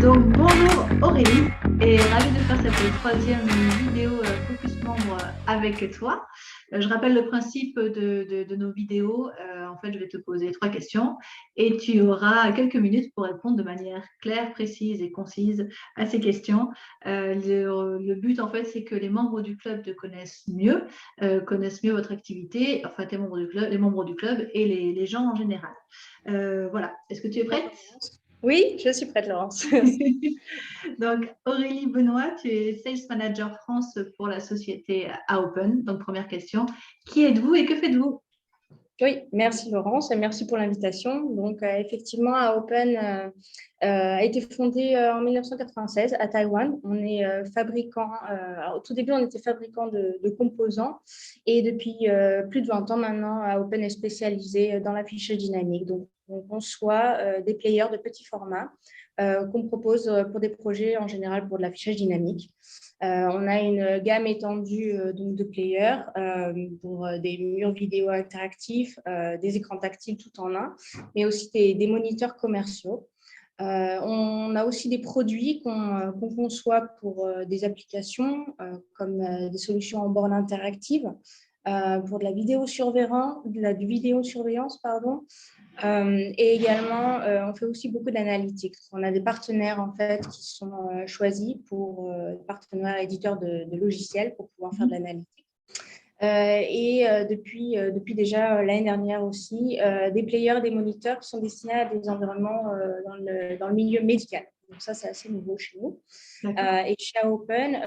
Donc, bonjour Aurélie, et ravie de faire cette troisième vidéo Focus Membre avec toi. Je rappelle le principe de nos vidéos. En fait, je vais te poser trois questions et tu auras quelques minutes pour répondre de manière claire, précise et concise à ces questions. Le but, en fait, c'est que les membres du club te connaissent mieux votre activité, enfin, tes membres du club, les membres du club et les gens en général. Voilà. Est-ce que tu es prête? Oui, je suis prête, Laurence. Donc, Aurélie Benoît, tu es Sales Manager France pour la société Open. Donc, première question, qui êtes-vous et que faites-vous? Oui, merci Laurence et merci pour l'invitation. Donc, effectivement, Open a été fondé en 1996 à Taïwan. On est fabricant, au tout début, on était fabricant de composants et depuis plus de 20 ans maintenant, Open est spécialisé dans l'affichage dynamique. Donc, on conçoit des players de petits formats qu'on propose pour des projets en général pour de l'affichage dynamique. On a une gamme étendue donc de players pour des murs vidéo interactifs, des écrans tactiles tout en un, mais aussi des moniteurs commerciaux. On a aussi des produits qu'on conçoit pour des applications comme des solutions en borne interactive, pour de la vidéosurveillance, pardon, et également, on fait aussi beaucoup d'analytics. On a des partenaires en fait qui sont choisis pour partenaires éditeurs de logiciels pour pouvoir faire de l'analytique. Depuis déjà l'année dernière aussi, des players, des moniteurs qui sont destinés à des environnements dans le milieu médical. Donc ça, c'est assez nouveau chez nous. Et chez Open,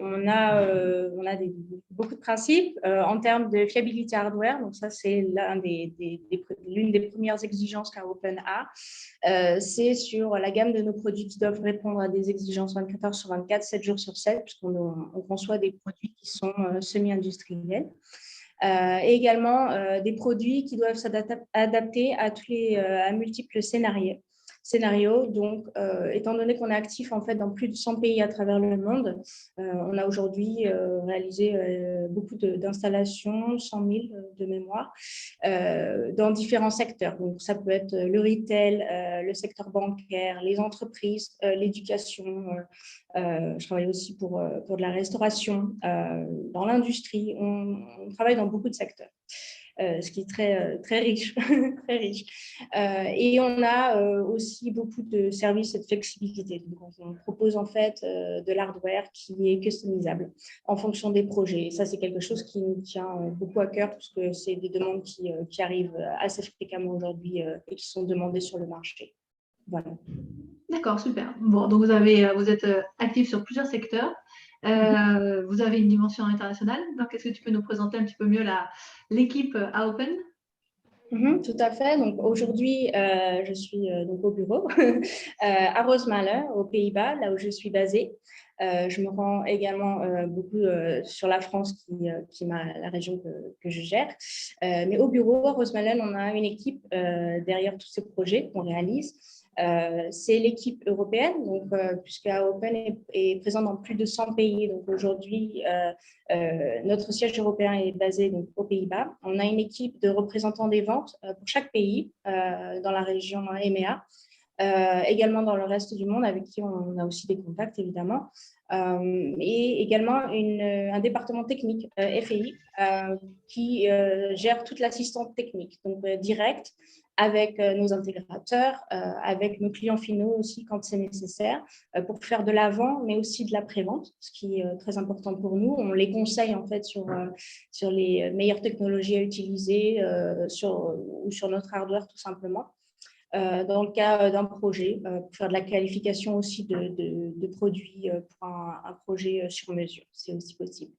on a beaucoup de principes en termes de fiabilité hardware. Donc ça, c'est l'une des premières exigences qu'Open a. C'est sur la gamme de nos produits qui doivent répondre à des exigences 24 heures sur 24, 7 jours sur 7, puisqu'on conçoit des produits qui sont semi-industriels. Et également des produits qui doivent s'adapter à multiples scénarios. Donc, étant donné qu'on est actif en fait dans plus de 100 pays à travers le monde, on a aujourd'hui réalisé beaucoup d'installations, 100 000 de mémoire, dans différents secteurs. Donc, ça peut être le retail, le secteur bancaire, les entreprises, l'éducation. Je travaille aussi pour de la restauration, dans l'industrie. On travaille dans beaucoup de secteurs. Ce qui est très riche, très riche. Et on a aussi beaucoup de services et de flexibilité. Donc, on propose en fait de l'hardware qui est customisable en fonction des projets. Et ça, c'est quelque chose qui nous tient beaucoup à cœur parce que c'est des demandes qui arrivent assez fréquemment aujourd'hui et qui sont demandées sur le marché. Voilà. D'accord, super. Bon, donc vous êtes actif sur plusieurs secteurs. Vous avez une dimension internationale. Donc, est-ce que tu peux nous présenter un petit peu mieux l'équipe Open? Tout à fait. Donc aujourd'hui, je suis donc au bureau à Rosmalen, aux Pays-Bas, là où je suis basée. Je me rends également beaucoup sur la France, qui est la région que je gère. Mais au bureau, à Rosmalen, on a une équipe derrière tous ces projets qu'on réalise. C'est l'équipe européenne, donc, puisque Open est présent dans plus de 100 pays. Donc aujourd'hui, notre siège européen est basé donc, aux Pays-Bas. On a une équipe de représentants des ventes pour chaque pays dans la région EMEA. Également dans le reste du monde avec qui on a aussi des contacts évidemment, et également un département technique FI qui gère toute l'assistance technique, donc direct avec nos intégrateurs, avec nos clients finaux aussi quand c'est nécessaire, pour faire de l'avant mais aussi de l'après-vente, ce qui est très important pour nous. On les conseille en fait sur les meilleures technologies à utiliser ou sur notre hardware tout simplement. Dans le cas d'un projet, pour faire de la qualification aussi de produits pour un projet sur mesure, c'est aussi possible.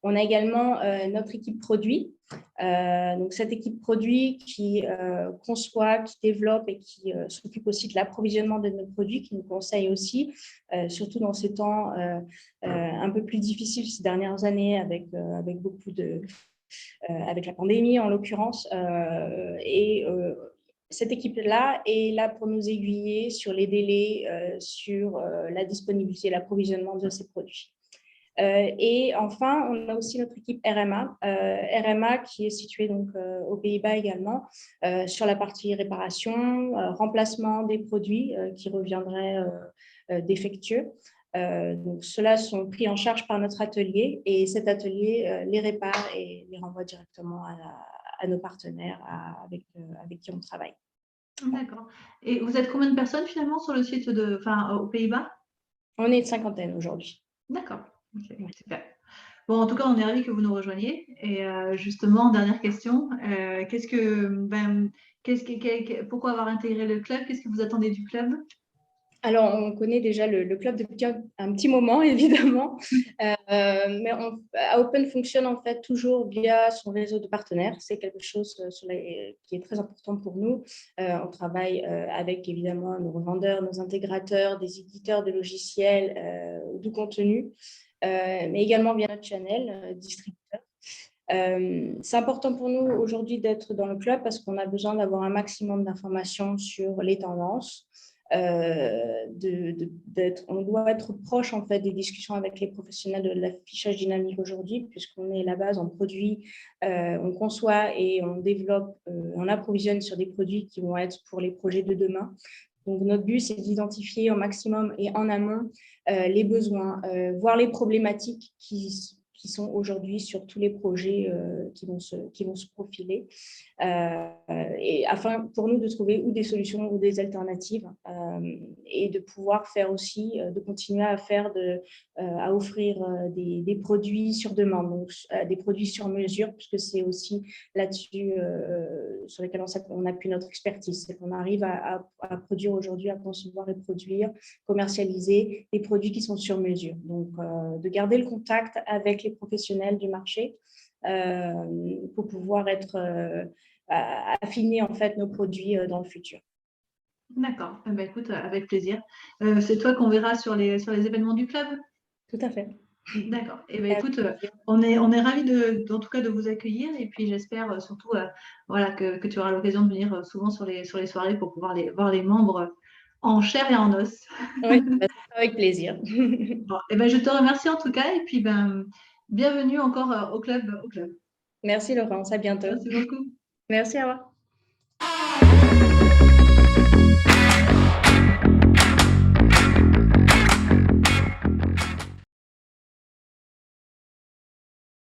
On a également notre équipe produit. Donc cette équipe produit qui conçoit, qui développe et qui s'occupe aussi de l'approvisionnement de nos produits, qui nous conseille aussi, surtout dans ces temps un peu plus difficiles ces dernières années avec beaucoup avec la pandémie en l'occurrence, et cette équipe-là est là pour nous aiguiller sur les délais, sur la disponibilité et l'approvisionnement de ces produits. Et enfin, on a aussi notre équipe RMA, RMA qui est située donc aux Pays-Bas également, sur la partie réparation, remplacement des produits qui reviendraient défectueux. Donc, ceux-là sont pris en charge par notre atelier et cet atelier les répare et les renvoie directement à nos partenaires avec qui on travaille. D'accord. Et vous êtes combien de personnes finalement sur le site aux Pays-Bas? On est une cinquantaine aujourd'hui. D'accord. Okay, ouais. Super. Bon, en tout cas, on est ravis que vous nous rejoigniez. Et justement, dernière question, pourquoi avoir intégré le club? Qu'est-ce que vous attendez du club? Alors, on connaît déjà le club depuis un petit moment, évidemment, mais Open fonctionne en fait toujours via son réseau de partenaires. C'est quelque chose qui est très important pour nous. On travaille avec évidemment nos revendeurs, nos intégrateurs, des éditeurs de logiciels ou de contenu, mais également via notre channel distributeur. C'est important pour nous aujourd'hui d'être dans le club parce qu'on a besoin d'avoir un maximum d'informations sur les tendances. On doit être proche en fait des discussions avec les professionnels de l'affichage dynamique aujourd'hui, puisqu'on est la base, on produit, on conçoit et on développe, on approvisionne sur des produits qui vont être pour les projets de demain. Donc, notre but, c'est d'identifier au maximum et en amont les besoins, voir les problématiques qui sont aujourd'hui sur tous les projets qui vont se profiler, et afin pour nous de trouver ou des solutions ou des alternatives et de pouvoir faire aussi, de continuer à faire, à offrir des produits sur demande, donc des produits sur mesure, puisque c'est aussi là-dessus sur lesquels on appuie notre expertise, c'est qu'on arrive à produire aujourd'hui, à concevoir et produire, commercialiser des produits qui sont sur mesure. Donc, de garder le contact avec les professionnels du marché pour pouvoir affiner en fait nos produits dans le futur. D'accord. Eh ben, écoute, avec plaisir. C'est toi qu'on verra sur les événements du club? Tout à fait. D'accord. Eh ben, écoute, on est ravis en tout cas de vous accueillir et puis j'espère surtout voilà, que tu auras l'occasion de venir souvent sur les soirées pour pouvoir voir les membres en chair et en os. Oui, avec plaisir. Bon, eh ben, je te remercie en tout cas et puis bienvenue encore au club. Merci Laurence, à bientôt. Merci beaucoup. Merci, au revoir.